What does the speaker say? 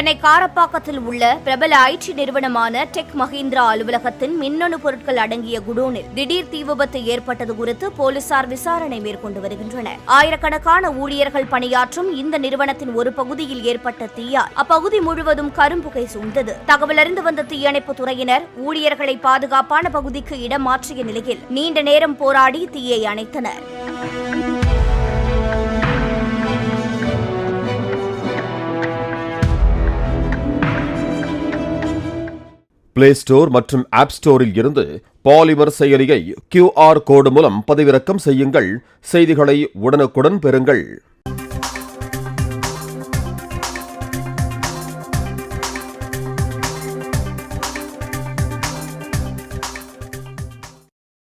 சென்னை காரப்பாக்கத்தில் உள்ள பிரபல ஐடி நிறுவனமான டெக் மஹிந்திரா அலுவலகத்தின் மின்னணு பொருட்கள் அடங்கிய குடோனில் திடீர் தீ விபத்து ஏற்பட்டது குறித்து போலீசார் விசாரணை மேற்கொண்டு வருகின்றனர். ஆயிரக்கணக்கான ஊழியர்கள் பணியாற்றும் இந்த நிறுவனத்தின் ஒரு பகுதியில் ஏற்பட்ட தீயால் அப்பகுதி முழுவதும் கரும்புகை சூழ்ந்தது. தகவலறிந்து வந்த தீயணைப்பு துறையினர் ஊழியர்களை பாதுகாப்பான பகுதிக்கு இடம் மாற்றிய நிலையில் நீண்ட நேரம் போராடி தீயை அணைத்தனர். பிளே ஸ்டோர் மற்றும் ஆப் ஸ்டோரில் இருந்து பாலிமர் செயலியை QR கோடு மூலம் பதிவிறக்கம் செய்யுங்கள். செய்திகளை உடனுக்குடன் பெறுங்கள்.